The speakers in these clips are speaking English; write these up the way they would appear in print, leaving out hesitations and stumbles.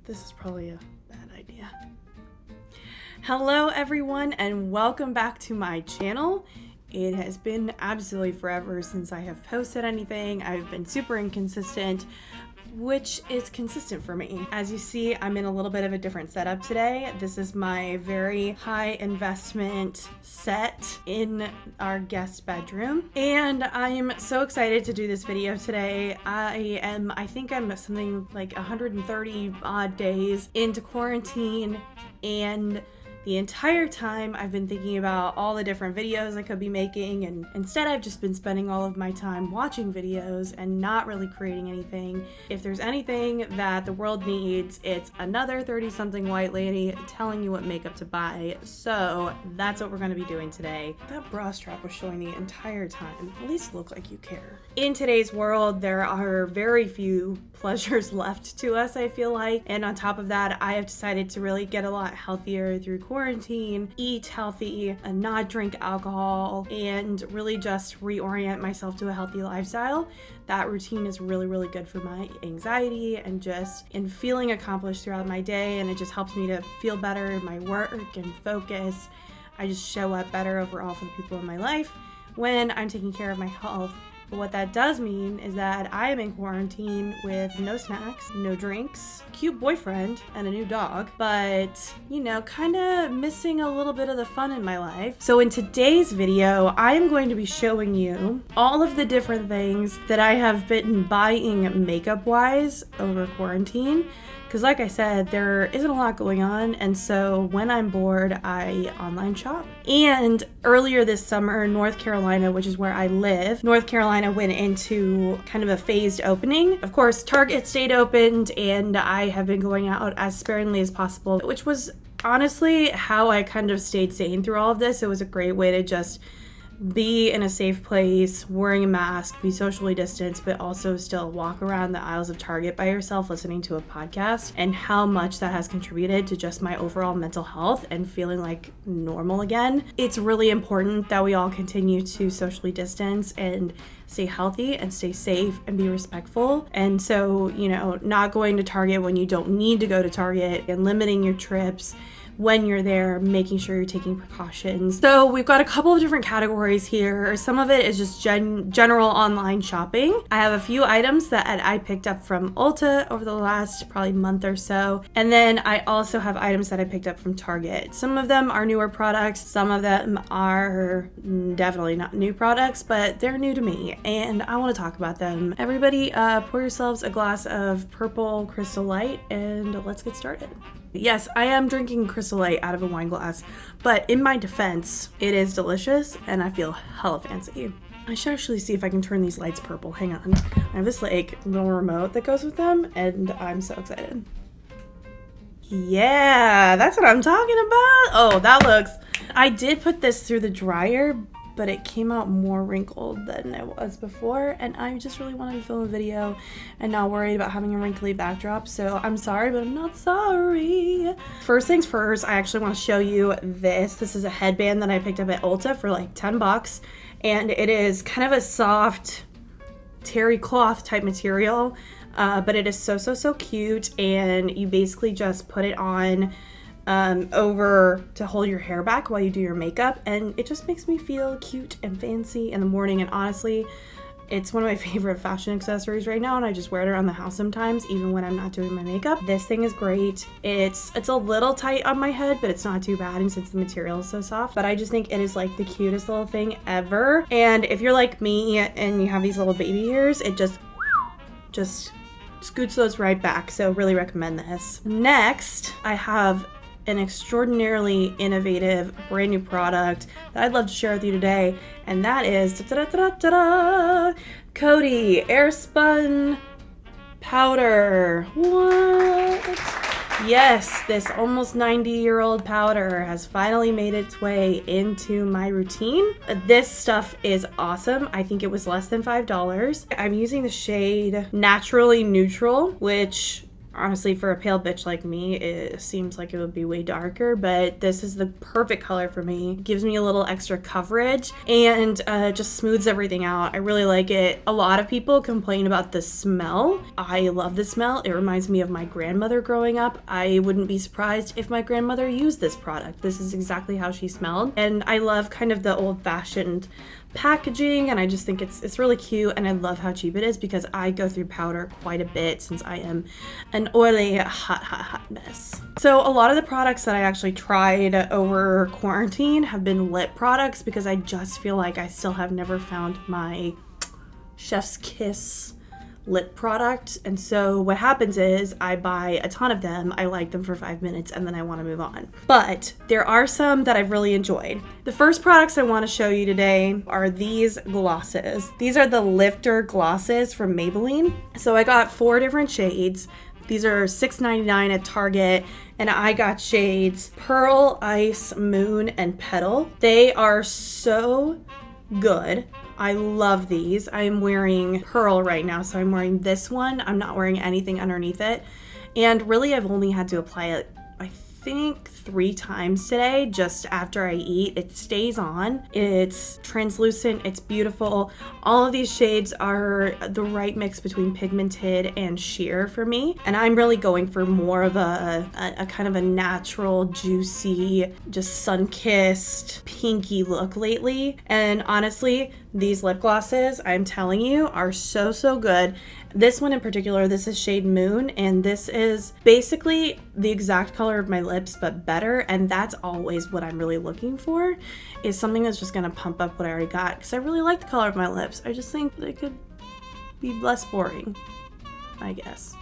This is probably a bad idea. Hello everyone and welcome back to my channel. It has been absolutely forever since I have posted anything. I've been super inconsistent, which is consistent for me. As you see, I'm in a little bit of a different setup today. This is my very high investment set in our guest bedroom. And I'm so excited to do this video today. I think I'm something like 130 odd days into quarantine, and the entire time I've been thinking about all the different videos I could be making, and instead I've just been spending all of my time watching videos and not really creating anything. If there's anything that the world needs, it's another 30-something white lady telling you what makeup to buy. So that's what we're going to be doing today. That bra strap was showing the entire time. At least look like you care. In today's world, there are very few pleasures left to us, I feel like. And on top of that, I have decided to really get a lot healthier through quarantine, eat healthy, and not drink alcohol, and really just reorient myself to a healthy lifestyle. That routine is really good for my anxiety and just in feeling accomplished throughout my day, and it just helps me to feel better in my work and focus. I just show up better overall for the people in my life when I'm taking care of my health. But what that does mean is that I am in quarantine with no snacks, no drinks, cute boyfriend, and a new dog, but, you know, kind of missing a little bit of the fun in my life. So in today's video, I am going to be showing you all of the different things that I have been buying makeup-wise over quarantine. Because like I said, there isn't a lot going on, and so when I'm bored, I online shop. And earlier this summer, North Carolina, which is where I live, North Carolina went into kind of a phased opening. Of course, Target stayed opened, and I have been going out as sparingly as possible, which was honestly how I kind of stayed sane through all of this. It was a great way to just be in a safe place, wearing a mask, be socially distanced, but also still walk around the aisles of Target by yourself listening to a podcast, and how much that has contributed to just my overall mental health and feeling like normal again. It's really important that we all continue to socially distance and stay healthy and stay safe and be respectful. And so, you know, not going to Target when you don't need to go to Target and limiting your trips when you're there, making sure you're taking precautions. So we've got a couple of different categories here. Some of it is just general online shopping. I have a few items that I picked up from Ulta over the last probably month or so. And then I also have items that I picked up from Target. Some of them are newer products. Some of them are definitely not new products, but they're new to me and I want to talk about them. Everybody pour yourselves a glass of purple Crystal Light and let's get started. Yes, I am drinking Crystal Light out of a wine glass, but in my defense, it is delicious and I feel hella fancy. I should actually see if I can turn these lights purple. Hang on. I have this like little remote that goes with them and I'm so excited. Yeah, that's what I'm talking about. Oh, that looks... I did put this through the dryer, but it came out more wrinkled than it was before, and I just really wanted to film a video and not worried about having a wrinkly backdrop, so I'm sorry, but I'm not sorry. First things first, I actually want to show you this. This is a headband that I picked up at Ulta for like 10 bucks, and it is kind of a soft terry cloth type material, but it is so cute, and you basically just put it on over to hold your hair back while you do your makeup, and it just makes me feel cute and fancy in the morning. And honestly, it's one of my favorite fashion accessories right now, and I just wear it around the house sometimes even when I'm not doing my makeup. This thing is great. It's a little tight on my head, but it's not too bad, and since the material is so soft, but I just think it is like the cutest little thing ever. And if you're like me and you have these little baby ears, it just scoots those right back, so really recommend this. Next, I have an extraordinarily innovative brand new product that I'd love to share with you today, and that is Coty Airspun Powder. What? Yes, this almost 90-year-old powder has finally made its way into my routine. This stuff is awesome. I think it was less than $5. I'm using the shade Naturally Neutral, which Honestly, for a pale bitch like me, it seems like it would be way darker, but this is the perfect color for me. It gives me a little extra coverage and just smooths everything out. I really like it. A lot of people complain about the smell. I love the smell. It reminds me of my grandmother growing up. I wouldn't be surprised if my grandmother used this product. This is exactly how she smelled. And I love kind of the old-fashioned packaging, and I just think it's really cute, and I love how cheap it is because I go through powder quite a bit since I am an oily hot mess. So a lot of the products that I actually tried over quarantine have been lip products because I just feel like I still have never found my chef's kiss lip product. And so what happens is I buy a ton of them, I like them for 5 minutes, and then I want to move on. But there are some that I've really enjoyed. The first products I want to show you today are these glosses. These are the Lifter glosses from Maybelline. So I got 4 different shades. These are $6.99 at Target, and I got shades Pearl, Ice, Moon, and Petal. They are so good. I love these. I'm wearing Pearl right now, so I'm wearing this one. I'm not wearing anything underneath it. And really, I've only had to apply it, I think, 3 times today, just after I eat. It stays on. It's translucent. It's beautiful. All of these shades are the right mix between pigmented and sheer for me. And I'm really going for more of a kind of a natural, juicy, just sun-kissed, pinky look lately. And honestly, these lip glosses, I'm telling you, are so, so good. This one in particular, this is shade Moon, and this is basically the exact color of my lips, but better, and that's always what I'm really looking for, is something that's just gonna pump up what I already got, because I really like the color of my lips. I just think they could be less boring, I guess.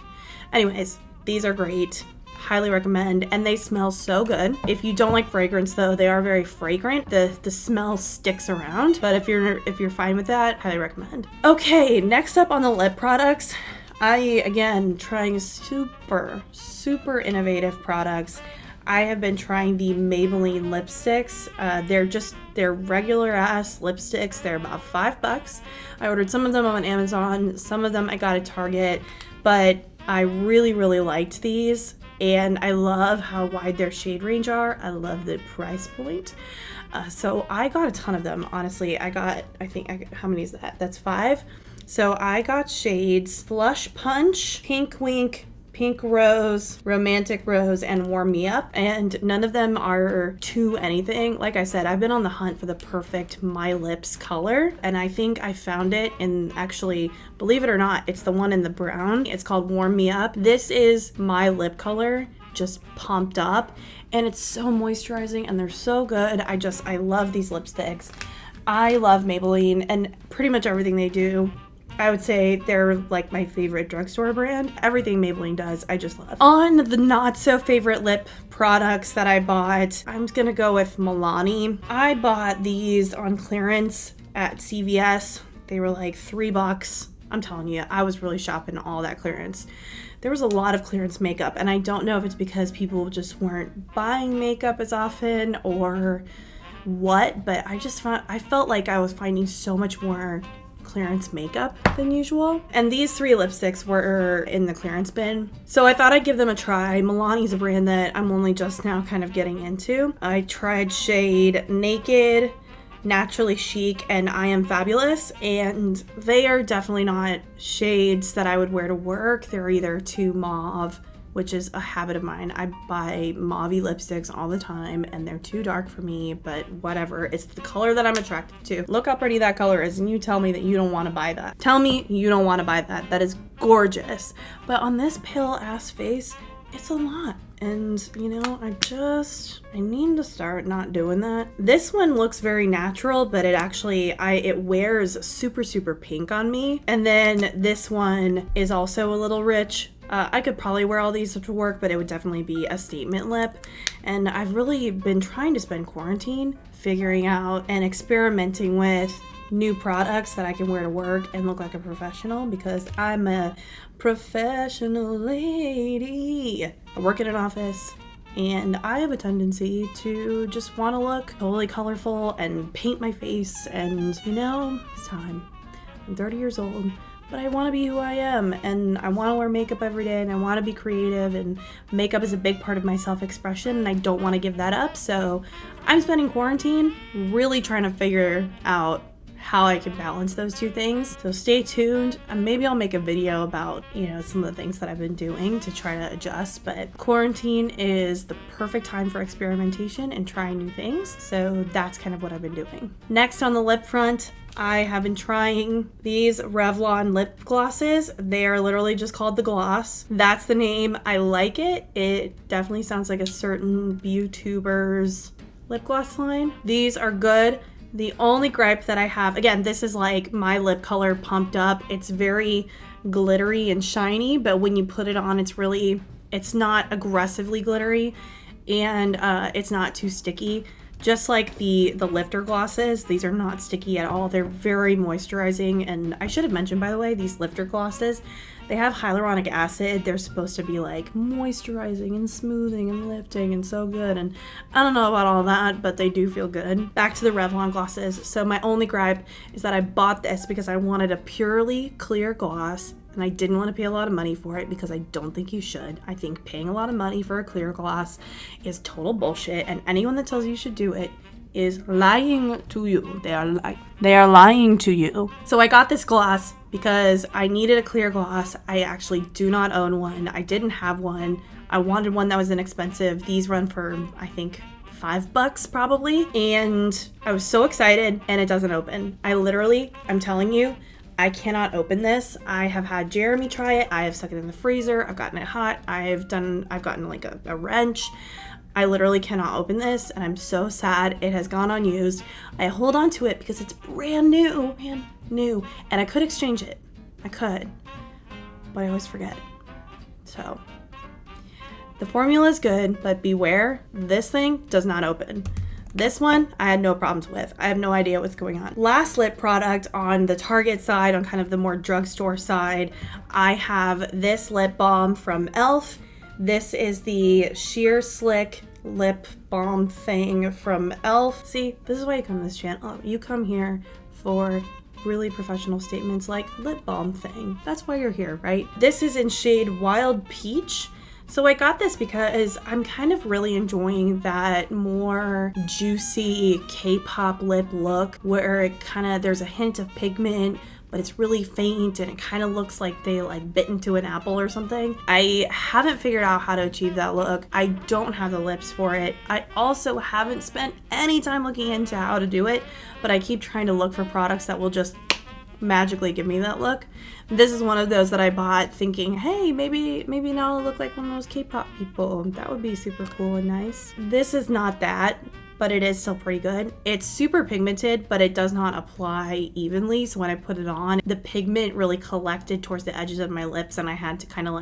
Anyways, these are great. Highly recommend, and they smell so good. If you don't like fragrance though, they are very fragrant. The smell sticks around, but if you're fine with that, highly recommend. Okay, next up on the lip products, I again trying super innovative products. I have been trying the Maybelline lipsticks. They're regular ass lipsticks. They're about $5. I ordered some of them on Amazon, some of them I got at Target, but I really liked these. And I love how wide their shade range are. I love the price point. So I got a ton of them, honestly. How many is that? That's 5. So I got shades Flush Punch, Pink Wink, Pink Rose, Romantic Rose, and Warm Me Up. And none of them are too anything. Like I said, I've been on the hunt for the perfect My Lips color, and I think I found it in, actually, believe it or not, it's the one in the brown. It's called Warm Me Up. This is my lip color, just pumped up, and it's so moisturizing, and they're so good. I love these lipsticks. I love Maybelline and pretty much everything they do. I would say they're like my favorite drugstore brand. Everything Maybelline does, I just love. On the not so favorite lip products that I bought, I'm gonna go with Milani. I bought these on clearance at CVS. They were like $3. I'm telling you, I was really shopping all that clearance. There was a lot of clearance makeup, and I don't know if it's because people just weren't buying makeup as often or what, but I felt like I was finding so much more clearance makeup than usual. And these 3 lipsticks were in the clearance bin, so I thought I'd give them a try. Milani's a brand that I'm only just now kind of getting into. I tried shade Naked, Naturally Chic, and I Am Fabulous, and they are definitely not shades that I would wear to work. They're either too mauve, which is a habit of mine. I buy mauvey lipsticks all the time, and they're too dark for me, but whatever. It's the color that I'm attracted to. Look how pretty that color is, and you tell me that you don't want to buy that. Tell me you don't want to buy that. That is gorgeous. But on this pale ass face, it's a lot. And, you know, I need to start not doing that. This one looks very natural, but it wears super pink on me. And then this one is also a little rich. I could probably wear all these to work, but it would definitely be a statement lip. And I've really been trying to spend quarantine figuring out and experimenting with new products that I can wear to work and look like a professional, because I'm a professional lady. I work in an office, and I have a tendency to just want to look totally colorful and paint my face, and you know, it's time. I'm 30 years old. but I want to be who I am, and I want to wear makeup every day, and I want to be creative, and makeup is a big part of my self-expression, and I don't want to give that up. So I'm spending quarantine really trying to figure out how I can balance those two things. So stay tuned. Maybe I'll make a video about, some of the things that I've been doing to try to adjust, but quarantine is the perfect time for experimentation and trying new things. So that's kind of what I've been doing. Next on the lip front, I have been trying these Revlon lip glosses. They are literally just called the gloss. That's the name. I like it. It definitely sounds like a certain YouTuber's lip gloss line. These are good. The only gripe that I have, again, this is like my lip color pumped up. It's very glittery and shiny, but when you put it on, it's not aggressively glittery, and it's not too sticky. Just like the lifter glosses, these are not sticky at all. They're very moisturizing, and I should have mentioned, by the way, these lifter glosses, they have hyaluronic acid. They're supposed to be like moisturizing and smoothing and lifting and so good, and I don't know about all that, but they do feel good. Back to the Revlon glosses. So my only gripe is that I bought this because I wanted a purely clear gloss, and I didn't want to pay a lot of money for it because I don't think you should. I think paying a lot of money for a clear gloss is total bullshit, and anyone that tells you you should do it is lying to you. They are lying to you. So I got this gloss because I needed a clear gloss. I actually do not own one. I didn't have one. I wanted one that was inexpensive. These run for, I think, $5 probably. And I was so excited, and it doesn't open. I'm telling you, I cannot open this. I have had Jeremy try it. I have stuck it in the freezer. I've gotten it hot. I've gotten like a wrench. I literally cannot open this, and I'm so sad. It has gone unused. I hold on to it because it's brand new, and I could exchange it. I could, but I always forget. So the formula is good, but beware, this thing does not open. This one, I had no problems with. I have no idea what's going on. Last lip product on the Target side, on kind of the more drugstore side, I have this lip balm from e.l.f. This is the Sheer Slick lip balm thing from e.l.f. See, this is why you come to this channel. You come here for really professional statements like lip balm thing. That's why you're here, right? This is in shade Wild Peach. So I got this because I'm kind of really enjoying that more juicy K-pop lip look where there's a hint of pigment, but it's really faint, and it kind of looks like they bit into an apple or something. I haven't figured out how to achieve that look. I don't have the lips for it. I also haven't spent any time looking into how to do it, but I keep trying to look for products that will just magically give me that look. This is one of those that I bought thinking, hey, maybe now I'll look like one of those K-pop people. That would be super cool and nice. This is not that, but it is still pretty good. It's super pigmented, but it does not apply evenly. So when I put it on, the pigment really collected towards the edges of my lips, and I had to kind of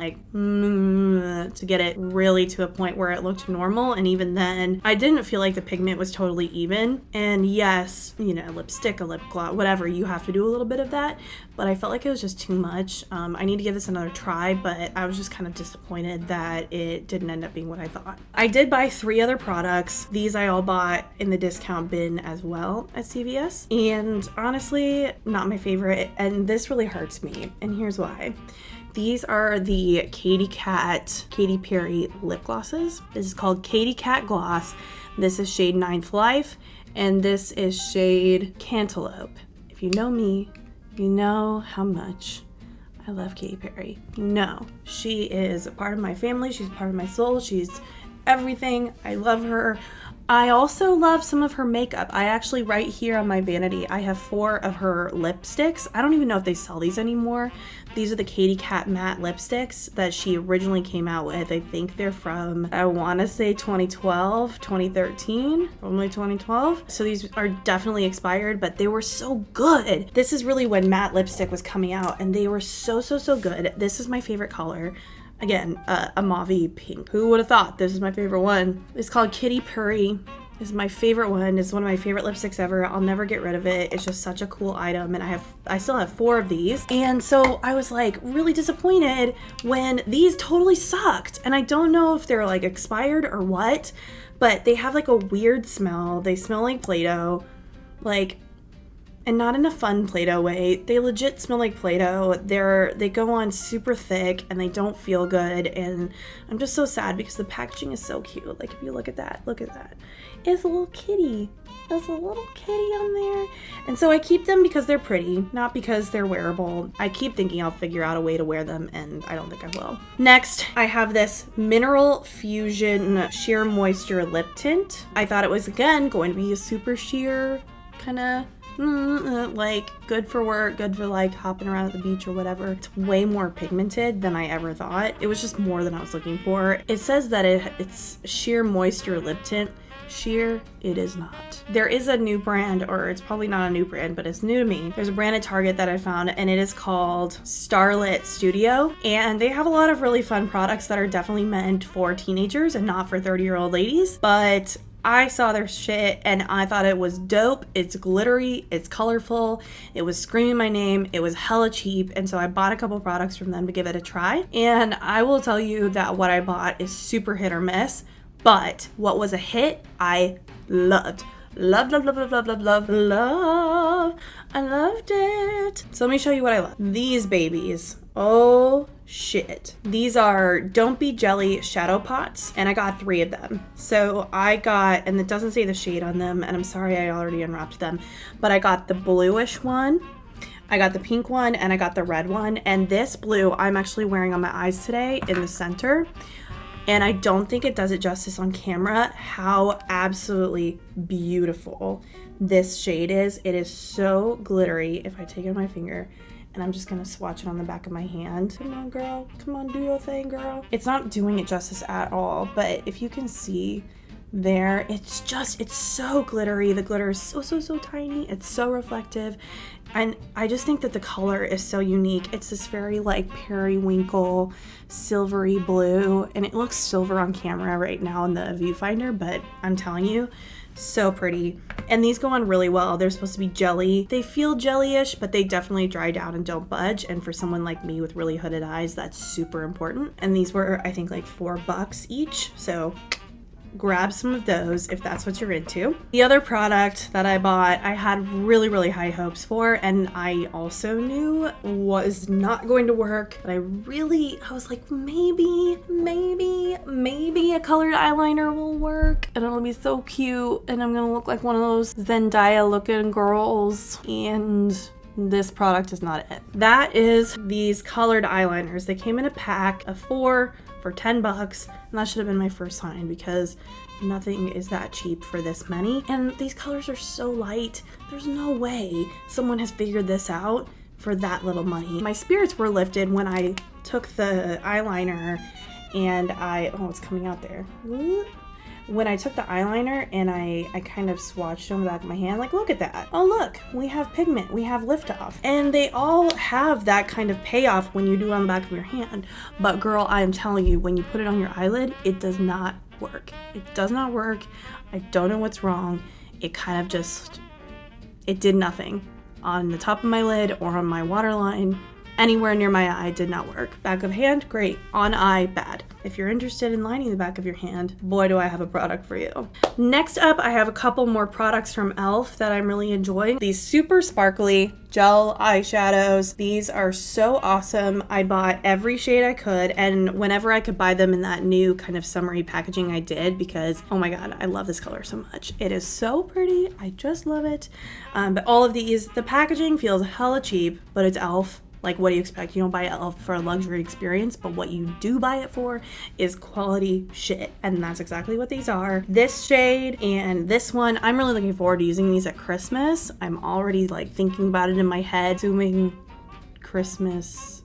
to get it really to a point where it looked normal. And even then, I didn't feel like the pigment was totally even. And yes, lipstick, a lip gloss, whatever, you have to do a little bit of that. But I felt like it was just too much. I need to give this another try, but I was just kind of disappointed that it didn't end up being what I thought. I did buy 3 other products. These I all bought in the discount bin as well at CVS, and honestly, not my favorite, and this really hurts me, and here's why. These are the Katy Perry lip glosses. This is called Katy Cat Gloss. This is shade 9th Life, and this is shade Cantaloupe. If you know me, you know how much I love Katy Perry. She is a part of my family. She's a part of my soul. She's everything. I love her. I also love some of her makeup. I actually, right here on my vanity, I have 4 of her lipsticks. I don't even know if they sell these anymore. These are the Katy Cat matte lipsticks that she originally came out with. I think they're from, I want to say 2012, 2013, probably 2012. So these are definitely expired, but they were so good. This is really when matte lipstick was coming out, and they were so good. This is my favorite color. Again, a mauve pink. Who would have thought? This is my favorite one. It's called Katy Perry. This is my favorite one. It's one of my favorite lipsticks ever. I'll never get rid of it. It's just such a cool item, and I still have 4 of these. And so I was really disappointed when these totally sucked. And I don't know if they're expired or what, but they have a weird smell. They smell like Play-Doh. And not in a fun Play-Doh way. They legit smell like Play-Doh. They go on super thick and they don't feel good. And I'm just so sad because the packaging is so cute. Like if you look at that, it's a little kitty. There's a little kitty on there. And so I keep them because they're pretty, not because they're wearable. I keep thinking I'll figure out a way to wear them and I don't think I will. Next, I have this Mineral Fusion Sheer Moisture Lip Tint. I thought it was, again, going to be a super sheer kind of like good for work, good for like hopping around at the beach or whatever. It's way more pigmented than I ever thought. It was just more than I was looking for. It says that it's sheer moisture lip tint. Sheer, it is not. There is a new brand, or it's probably not a new brand, but it's new to me. There's a brand at Target that I found, and it is called Starlit Studio, and they have a lot of really fun products that are definitely meant for teenagers and not for 30-year-old ladies, but I saw their shit and I thought it was dope. It's glittery, it's colorful, it was screaming my name, it was hella cheap, and so I bought a couple products from them to give it a try. And I will tell you that what I bought is super hit or miss, but what was a hit, I loved. Love. I loved it. So let me show you what I love. These babies. Oh shit. These are Don't Be Jelly shadow pots, and I got 3 of them. So I got, and it doesn't say the shade on them, and I'm sorry I already unwrapped them, but I got the bluish one, I got the pink one, and I got the red one. And this blue I'm actually wearing on my eyes today in the center. And I don't think it does it justice on camera how absolutely beautiful this shade is. It is so glittery. If I take it on my finger, and I'm just gonna swatch it on the back of my hand. Come on, girl. Come on, do your thing, girl. It's not doing it justice at all, but if you can see there, it's so glittery. The glitter is so tiny. It's so reflective. And I just think that the color is so unique. It's this very like periwinkle, silvery blue, and it looks silver on camera right now in the viewfinder, but I'm telling you, so pretty. And these go on really well. They're supposed to be jelly. They feel jelly-ish, but they definitely dry down and don't budge. And for someone like me with really hooded eyes, that's super important. And these were, I think, like $4 each. So grab some of those if that's what you're into. The other product that I bought, I had really high hopes for, and I also knew was not going to work, but I was like, maybe a colored eyeliner will work and it'll be so cute and I'm gonna look like one of those Zendaya looking girls, and this product is not it. That is these colored eyeliners. They came in a pack of 4 for $10, and that should have been my first sign because nothing is that cheap for this many. And these colors are so light. There's no way someone has figured this out for that little money. My spirits were lifted when I took the eyeliner and it's coming out there. When I took the eyeliner and I kind of swatched on the back of my hand, like, look at that. Oh, look, we have pigment, we have liftoff. And they all have that kind of payoff when you do it on the back of your hand. But girl, I am telling you, when you put it on your eyelid, it does not work. It does not work. I don't know what's wrong. It kind of just, it did nothing. On the top of my lid or on my waterline, anywhere near my eye, did not work. Back of hand, great. On eye, bad. If you're interested in lining the back of your hand, boy, do I have a product for you. Next up, I have a couple more products from e.l.f. that I'm really enjoying. These super sparkly gel eyeshadows. These are so awesome. I bought every shade I could, and whenever I could buy them in that new kind of summery packaging, I did, because oh my god, I love this color so much. It is so pretty. I just love it. But all of these, the packaging feels hella cheap, but it's e.l.f. Like, what do you expect? You don't buy e.l.f. for a luxury experience, but what you do buy it for is quality shit. And that's exactly what these are. This shade and this one, I'm really looking forward to using these at Christmas. I'm already like thinking about it in my head, assuming Christmas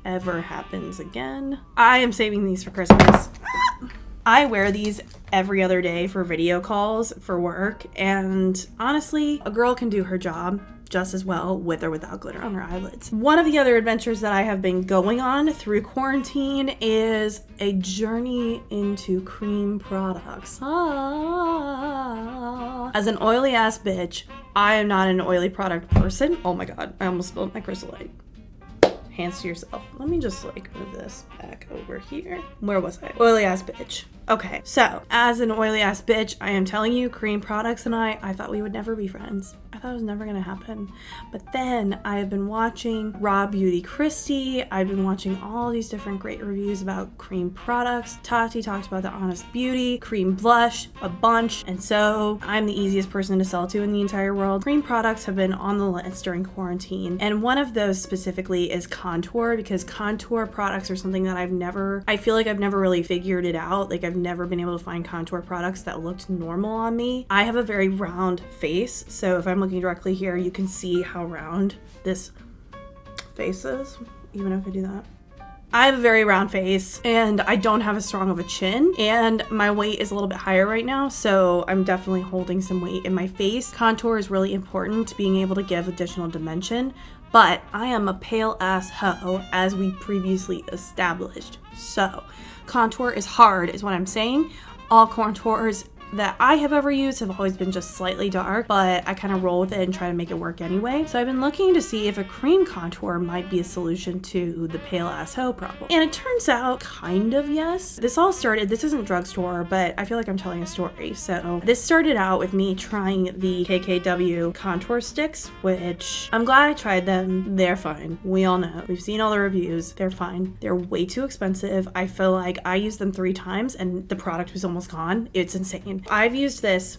ever happens again. I am saving these for Christmas. I wear these every other day for video calls for work, and honestly, a girl can do her job just as well with or without glitter on her eyelids. One of the other adventures that I have been going on through quarantine is a journey into cream products. As an oily ass bitch, I am not an oily product person. Oh my god, I almost spilled my Crystal Light. Hands to yourself. Let me just like move this back over here. Where was I? Oily ass bitch. Okay, so as an oily ass bitch, I am telling you, cream products and I thought we would never be friends. I thought it was never gonna happen. But then I have been watching Raw Beauty Christie. I've been watching all these different great reviews about cream products. Tati talks about the Honest Beauty, cream blush, a bunch. And so I'm the easiest person to sell to in the entire world. Cream products have been on the list during quarantine. And one of those specifically is contour, because contour products are something that I feel like I've never really figured it out. Like I've never been able to find contour products that looked normal on me. I have a very round face, so if I'm looking directly here, you can see how round this face is, even if I do that. I have a very round face and I don't have as strong of a chin, and my weight is a little bit higher right now, so I'm definitely holding some weight in my face. Contour is really important to being able to give additional dimension, but I am a pale ass hoe, as we previously established. So contour is hard is what I'm saying. All contours that I have ever used have always been just slightly dark, but I kind of roll with it and try to make it work anyway. So I've been looking to see if a cream contour might be a solution to the pale ass hoe problem. And it turns out kind of yes. This isn't drugstore, but I feel like I'm telling a story. So this started out with me trying the KKW contour sticks, which I'm glad I tried them. They're fine. We all know. We've seen all the reviews. They're fine. They're way too expensive. I feel like I used them 3 times and the product was almost gone. It's insane. I've used this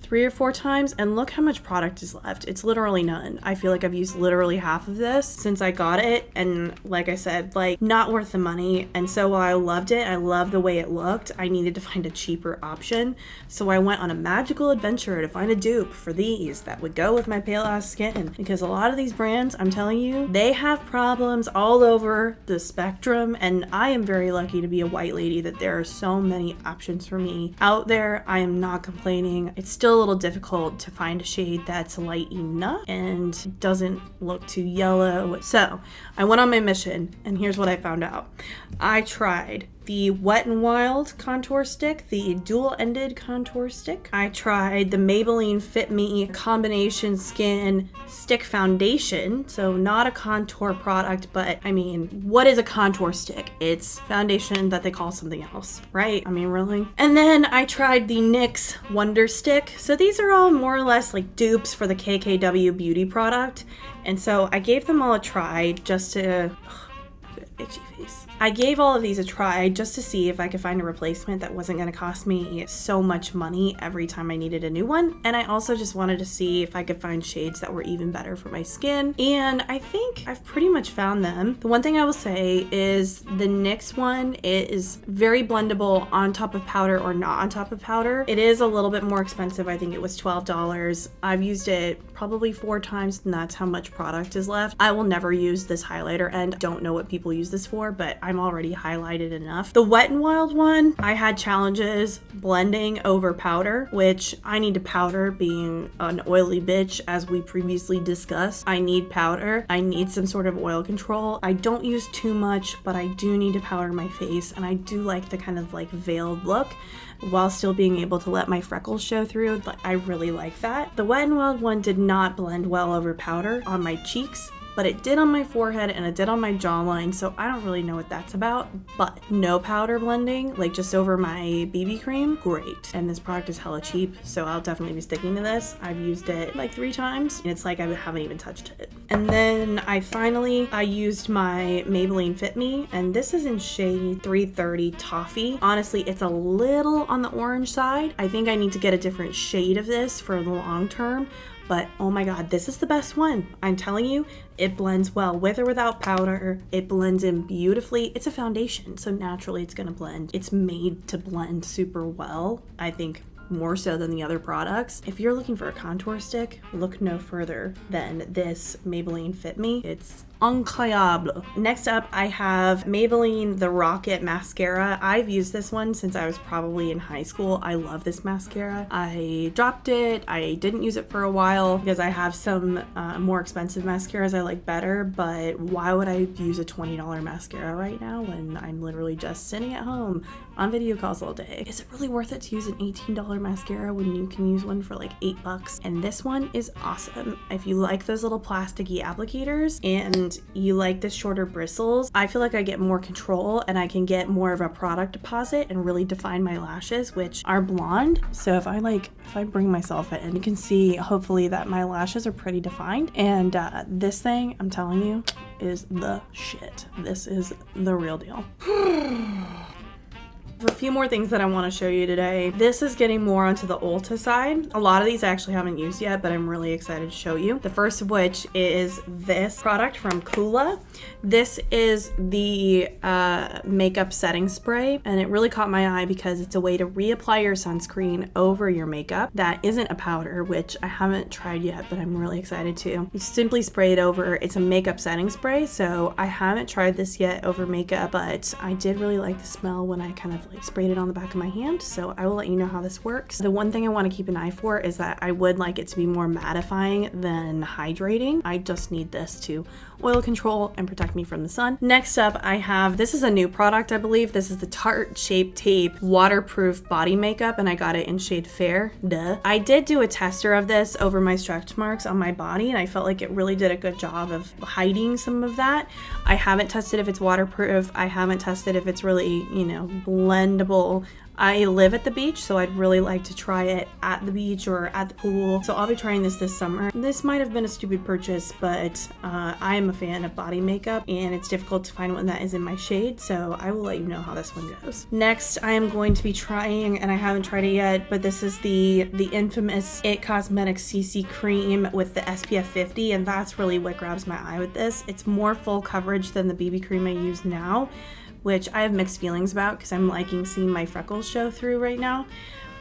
3 or 4 times and look how much product is left. It's literally none. I feel like I've used literally half of this since I got it, and like I said, like not worth the money. And so while I loved it, I loved the way it looked, I needed to find a cheaper option. So I went on a magical adventure to find a dupe for these that would go with my pale ass skin, because a lot of these brands, I'm telling you, they have problems all over the spectrum, and I am very lucky to be a white lady that there are so many options for me out there. I am not complaining. It's still a little difficult to find a shade that's light enough and doesn't look too yellow. So I went on my mission, and here's what I found out. I tried the Wet n Wild contour stick, the dual-ended contour stick. I tried the Maybelline Fit Me combination skin stick foundation. So not a contour product, but I mean, what is a contour stick? It's foundation that they call something else, right? I mean, really? And then I tried the NYX Wonder Stick. So these are all more or less like dupes for the KKW beauty product. And so I gave them all a try just to... itchy face. I gave all of these a try just to see if I could find a replacement that wasn't going to cost me so much money every time I needed a new one. And I also just wanted to see if I could find shades that were even better for my skin. And I think I've pretty much found them. The one thing I will say is the NYX one is very blendable on top of powder or not on top of powder. It is a little bit more expensive. I think it was $12. I've used it probably 4 times, and that's how much product is left. I will never use this highlighter, and don't know what people use this for, but I'm already highlighted enough. The Wet n Wild one, I had challenges blending over powder, which I need to powder, being an oily bitch, as we previously discussed. I need powder. I need some sort of oil control. I don't use too much, but I do need to powder my face, and I do like the kind of like veiled look while still being able to let my freckles show through. I really like that. The Wet n Wild one did not blend well over powder on my cheeks, but it did on my forehead and it did on my jawline, so I don't really know what that's about. But no powder blending, like just over my BB cream, great. And this product is hella cheap, so I'll definitely be sticking to this. I've used it like 3 times, and it's like I haven't even touched it. And then I used my Maybelline Fit Me, and this is in shade 330 Toffee. Honestly, it's a little on the orange side. I think I need to get a different shade of this for the long term. But oh my god, this is the best one. I'm telling you, it blends well with or without powder. It blends in beautifully. It's a foundation, so naturally it's gonna blend. It's made to blend super well, I think more so than the other products. If you're looking for a contour stick, look no further than this Maybelline Fit Me. It's incroyable. Next up, I have Maybelline The Rocket Mascara. I've used this one since I was probably in high school. I love this mascara. I dropped it. I didn't use it for a while because I have some more expensive mascaras I like better, but why would I use a $20 mascara right now when I'm literally just sitting at home on video calls all day? Is it really worth it to use an $18 mascara when you can use one for like $8? And this one is awesome. If you like those little plasticky applicators, and and you like the shorter bristles, I feel like I get more control and I can get more of a product deposit and really define my lashes, which are blonde. So if I bring myself in, you can see hopefully that my lashes are pretty defined. And this thing, I'm telling you, is the shit. This is the real deal. A few more things that I want to show you today. This is getting more onto the Ulta side. A lot of these I actually haven't used yet, but I'm really excited to show you. The first of which is this product from HOLO. This is the makeup setting spray, and it really caught my eye because it's a way to reapply your sunscreen over your makeup that isn't a powder, which I haven't tried yet, but I'm really excited to. You simply spray it over. It's a makeup setting spray, so I haven't tried this yet over makeup, but I did really like the smell when I kind of sprayed it on the back of my hand, so I will let you know how this works. The one thing I want to keep an eye for is that I would like it to be more mattifying than hydrating. I just need this to oil control and protect me from the sun. Next up, I have, this is a new product, I believe. This is the Tarte Shape Tape Waterproof Body Makeup, and I got it in shade Fair. Duh. I did do a tester of this over my stretch marks on my body, and I felt like it really did a good job of hiding some of that. I haven't tested if it's waterproof. I haven't tested if it's really, you know, blendable. I live at the beach, so I'd really like to try it at the beach or at the pool. So I'll be trying this summer. This might have been a stupid purchase, but I am a fan of body makeup, and it's difficult to find one that is in my shade, so I will let you know how this one goes. Next, I am going to be trying, and I haven't tried it yet, but this is the infamous IT Cosmetics CC Cream with the SPF 50, and that's really what grabs my eye with this. It's more full coverage than the BB cream I use now, which I have mixed feelings about because I'm liking seeing my freckles show through right now.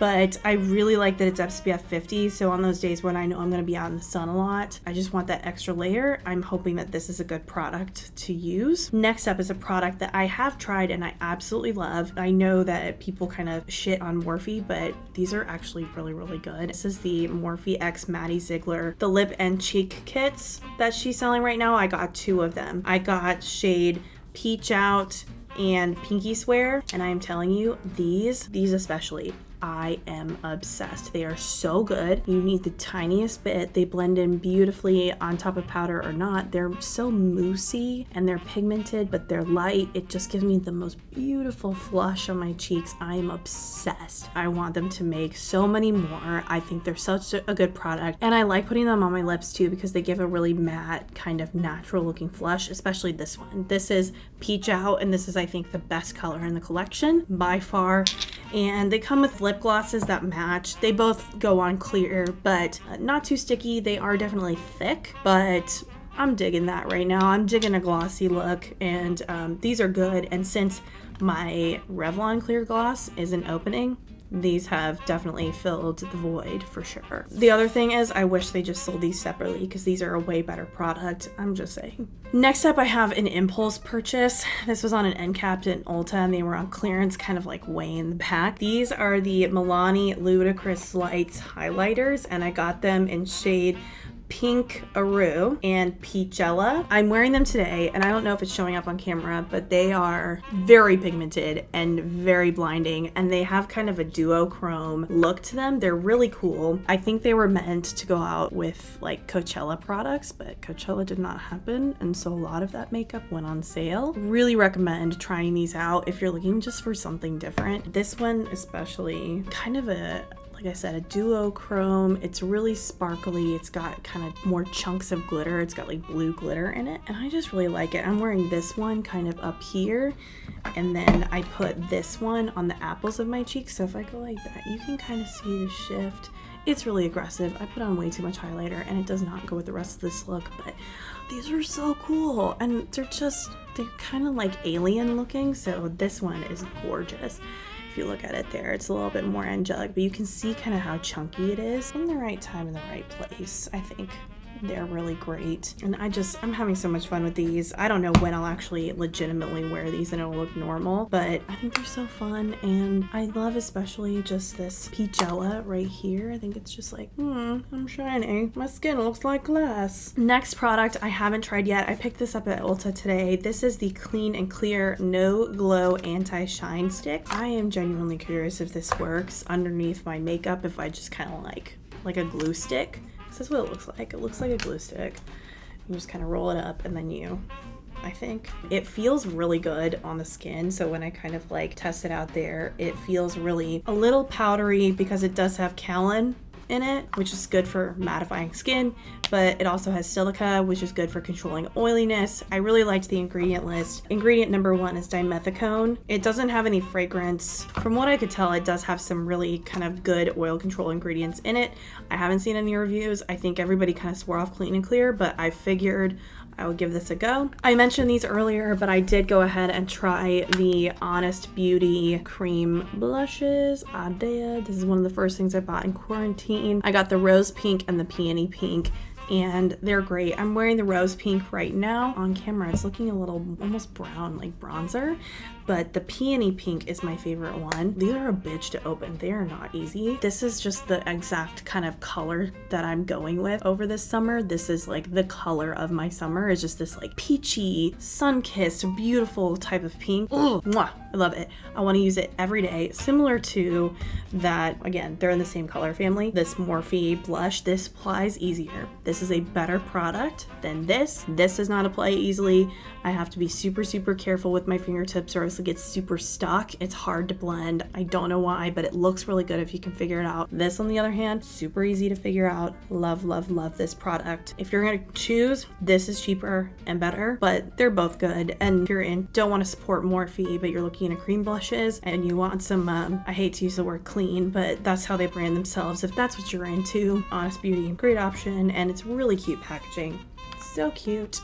But I really like that it's SPF 50, so on those days when I know I'm going to be out in the sun a lot, I just want that extra layer. I'm hoping that this is a good product to use. Next up is a product that I have tried and I absolutely love. I know that people kind of shit on Morphe, but these are actually really, really good. This is the Morphe X Maddie Ziegler, the lip and cheek kits that she's selling right now. I got 2 of them. I got shade Peach Out and Pinky Swear, and I am telling you, these especially, I am obsessed. They are so good. You need the tiniest bit. They blend in beautifully on top of powder or not. They're so moussey and they're pigmented, but they're light. It just gives me the most beautiful flush on my cheeks. I am obsessed. I want them to make so many more. I think they're such a good product, and I like putting them on my lips too because they give a really matte, kind of natural looking flush, especially this one. This is Peach Out, and this is, I think, the best color in the collection by far. And they come with lip glosses that match. They both go on clear, but not too sticky. They are definitely thick, but I'm digging that right now. I'm digging a glossy look, and these are good. And since my Revlon clear gloss isn't opening, these have definitely filled the void for sure. The other thing is I wish they just sold these separately because these are a way better product. I'm just saying. Next up, I have an impulse purchase. This was on an end cap at Ulta, and they were on clearance, kind of like way in the back. These are the Milani Ludicrous Lights highlighters, and I got them in shade Pink Aru and Peachella. I'm wearing them today, and I don't know if it's showing up on camera, but they are very pigmented and very blinding, and they have kind of a duochrome look to them. They're really cool. I think they were meant to go out with like Coachella products, but Coachella did not happen, and so a lot of that makeup went on sale. Really recommend trying these out if you're looking just for something different. This one especially, kind of a, like I said, a duochrome. It's really sparkly. It's got kind of more chunks of glitter. It's got like blue glitter in it, and I just really like it. I'm wearing this one kind of up here, and then I put this one on the apples of my cheeks. So if I go like that, you can kind of see the shift. It's really aggressive. I put on way too much highlighter, and it does not go with the rest of this look, but these are so cool, and they're kind of like alien looking. So this one is gorgeous. If you look at it there, it's a little bit more angelic, but you can see kind of how chunky it is. In the right time, in the right place, I think. They're really great, and I'm having so much fun with these. I don't know when I'll actually legitimately wear these and it'll look normal, but I think they're so fun, and I love especially just this Peachella right here. I think it's just like, I'm shiny. My skin looks like glass. Next product I haven't tried yet. I picked this up at Ulta today. This is the Clean and Clear No Glow Anti-Shine Stick. I am genuinely curious if this works underneath my makeup, if I just kind of like a glue stick. This is what it looks like. It looks like a glue stick. You just kind of roll it up and then I think it feels really good on the skin. So when I kind of like test it out there, it feels really a little powdery because it does have kaolin in it, which is good for mattifying skin, but it also has silica, which is good for controlling oiliness. I really liked the ingredient list. Ingredient number 1 is dimethicone. It doesn't have any fragrance. From what I could tell, it does have some really kind of good oil control ingredients in it. I haven't seen any reviews. I think everybody kind of swore off Clean and Clear, but I figured I would give this a go. I mentioned these earlier, but I did go ahead and try the Honest Beauty cream blushes. I did. This is one of the first things I bought in quarantine. I got the rose pink and the peony pink, and they're great. I'm wearing the rose pink right now. On camera, it's looking a little almost brown, like bronzer, but the peony pink is my favorite one. These are a bitch to open. They are not easy. This is just the exact kind of color that I'm going with over this summer. This is like the color of my summer, is just this like peachy, sun-kissed, beautiful type of pink. Oh, mwah, I love it. I want to use it every day. Similar to that, again, they're in the same color family. This Morphe blush, this applies easier. This is a better product than this. This does not apply easily. I have to be super, super careful with my fingertips or else it gets super stuck. It's hard to blend. I don't know why, but it looks really good if you can figure it out. This, on the other hand, super easy to figure out. Love, love, love this product. If you're gonna choose, this is cheaper and better, but they're both good. And if you're don't want to support Morphe, but you're looking at cream blushes and you want some, I hate to use the word clean, but that's how they brand themselves. If that's what you're into, Honest Beauty, great option, and it's really cute packaging. So cute.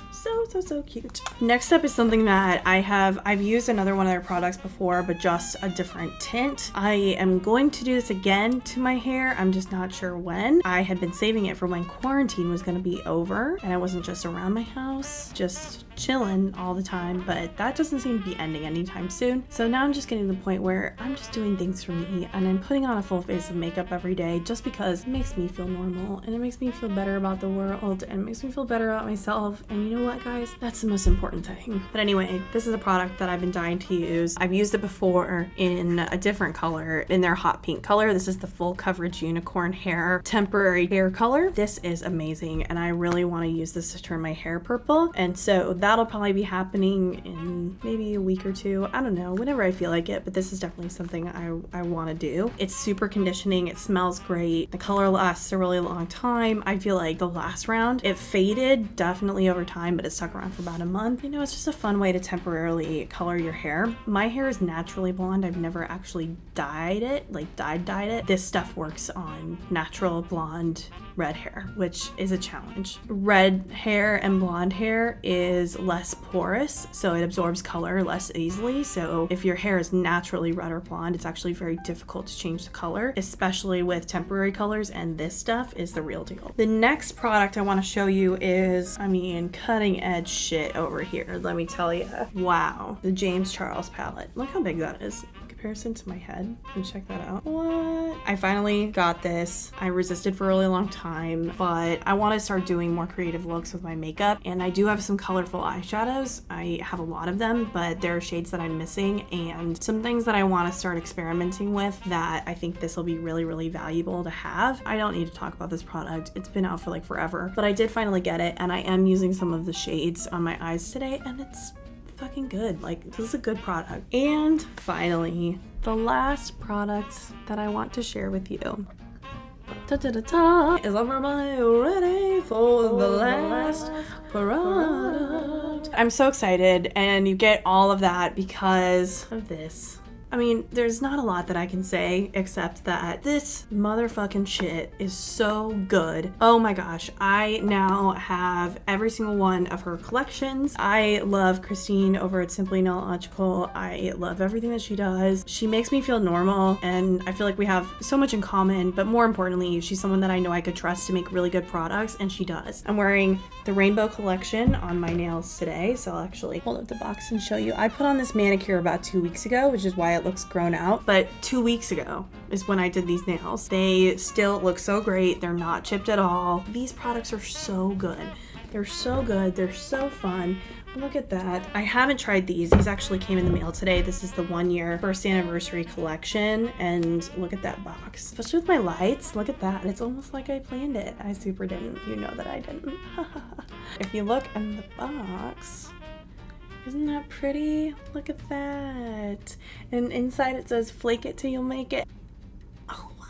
So cute. Next up is something that I've used another one of their products before, but just a different tint. I am going to do this again to my hair. I'm just not sure when. I had been saving it for when quarantine was going to be over and I wasn't just around my house, just chilling all the time, but that doesn't seem to be ending anytime soon. So now I'm just getting to the point where I'm just doing things for me and I'm putting on a full face of makeup every day just because it makes me feel normal and it makes me feel better about the world and it makes me feel better about myself. And you know what, guys? That's the most important thing. But anyway, this is a product that I've been dying to use. I've used it before in a different color, in their hot pink color. This is the full coverage unicorn hair temporary hair color. This is amazing and I really want to use this to turn my hair purple, and so that'll probably be happening in maybe a week or two. I don't know, whenever I feel like it, but this is definitely something I want to do. It's super conditioning. It smells great. The color lasts a really long time. I feel like the last round, it faded definitely over time, but it stuck around for about a month. You know, it's just a fun way to temporarily color your hair. My hair is naturally blonde. I've never actually dyed it, like dyed it. This stuff works on natural blonde red hair, which is a challenge. Red hair and blonde hair is less porous, so it absorbs color less easily. So if your hair is naturally red or blonde, it's actually very difficult to change the color, especially with temporary colors, and this stuff is the real deal. The next product I want to show you is, I mean, cutting edge shit over here, let me tell you. Wow, the James Charles palette. Look how big that is. Comparison to my head. Can you check that out? What? I finally got this. I resisted for a really long time, but I want to start doing more creative looks with my makeup, and I do have some colorful eyeshadows. I have a lot of them, but there are shades that I'm missing and some things that I want to start experimenting with that I think this will be really, really valuable to have. I don't need to talk about this product. It's been out for like forever, but I did finally get it, and I am using some of the shades on my eyes today, and it's fucking good. Like, this is a good product. And finally, the last product that I want to share with you is everybody ready for the last product? I'm so excited, and you get all of that because of this. I mean, there's not a lot that I can say except that this motherfucking shit is so good. Oh my gosh, I now have every single one of her collections. I love Christine over at Simply Illogical. I love everything that she does. She makes me feel normal, and I feel like we have so much in common, but more importantly, she's someone that I know I could trust to make really good products, and she does. I'm wearing the Rainbow Collection on my nails today, so I'll actually hold up the box and show you. I put on this manicure about 2 weeks ago, which is why it looks grown out, but 2 weeks ago is when I did these nails. They still look so great. They're not chipped at all. These products are so good. They're so good. They're so fun. Look at that. I haven't tried these. These actually came in the mail today. This is the 1-year first anniversary collection. And look at that box. Especially with my lights. Look at that. It's almost like I planned it. I super didn't. You know that I didn't. If you look in the box, isn't that pretty? Look at that. And inside it says, flake it till you'll make it. Oh, what?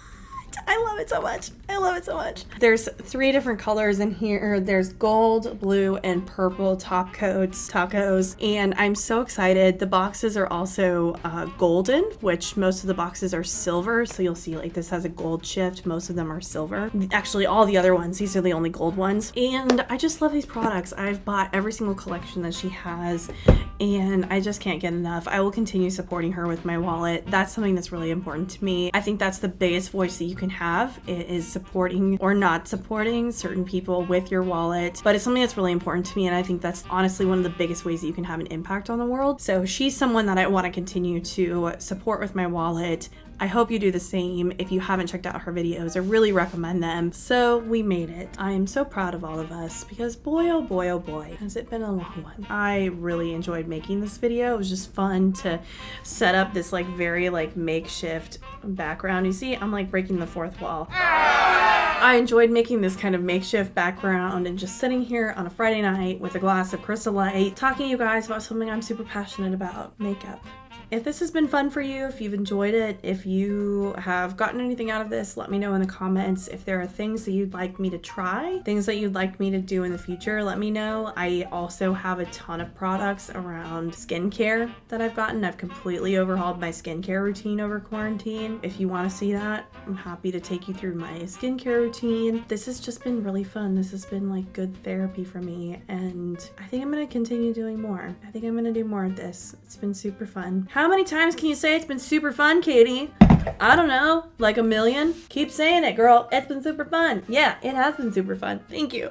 I love it so much. I love it so much. There's 3 different colors in here. There's gold, blue, and purple top coats, tacos. And I'm so excited. The boxes are also golden, which most of the boxes are silver. So you'll see like this has a gold shift. Most of them are silver. Actually, all the other ones, these are the only gold ones. And I just love these products. I've bought every single collection that she has, and I just can't get enough. I will continue supporting her with my wallet. That's something that's really important to me. I think that's the biggest voice that you can have, is supporting or not supporting certain people with your wallet. But it's something that's really important to me, and I think that's honestly one of the biggest ways that you can have an impact on the world. So she's someone that I want to continue to support with my wallet. I hope you do the same. If you haven't checked out her videos, I really recommend them. So we made it. I am so proud of all of us because boy, oh boy, oh boy, has it been a long one. I really enjoyed making this video. It was just fun to set up this like very like makeshift background. You see, I'm like breaking the fourth wall. I enjoyed making this kind of makeshift background and just sitting here on a Friday night with a glass of Crystal Light, talking to you guys about something I'm super passionate about, makeup. If this has been fun for you, if you've enjoyed it, if you have gotten anything out of this, let me know in the comments. If there are things that you'd like me to try, things that you'd like me to do in the future, let me know. I also have a ton of products around skincare that I've gotten. I've completely overhauled my skincare routine over quarantine. If you want to see that, I'm happy to take you through my skincare routine. This has just been really fun. This has been like good therapy for me, and I think I'm going to continue doing more. I think I'm going to do more of this. It's been super fun. How many times can you say it's been super fun, Katie? I don't know, like 1 million? Keep saying it, girl. It's been super fun. Yeah, it has been super fun. Thank you.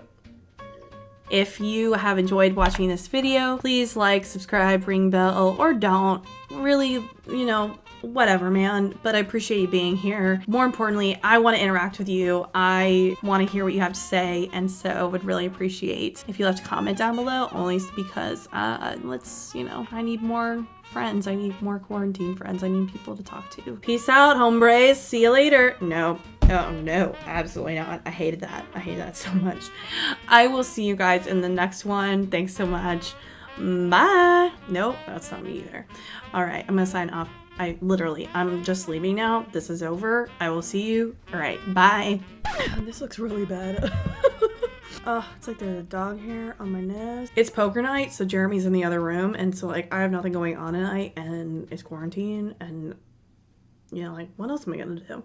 If you have enjoyed watching this video, please like, subscribe, ring bell, or don't. Really, you know, whatever, man. But I appreciate you being here. More importantly, I want to interact with you. I want to hear what you have to say, and so would really appreciate if you left a comment down below, only because you know, I need more friends. I need more quarantine friends. I need people to talk to. Peace out, hombres. See you later. No. Oh no, absolutely not. I hated that. I hated that so much. I will see you guys in the next one. Thanks so much. Bye. Nope, that's not me either. All right, I'm gonna sign off. I'm just leaving now. This is over. I will see you. All right, bye. This looks really bad. Oh, it's like there's a dog hair on my nose. It's poker night, so Jeremy's in the other room, and so like I have nothing going on tonight, and it's quarantine, and you know, like what else am I gonna do?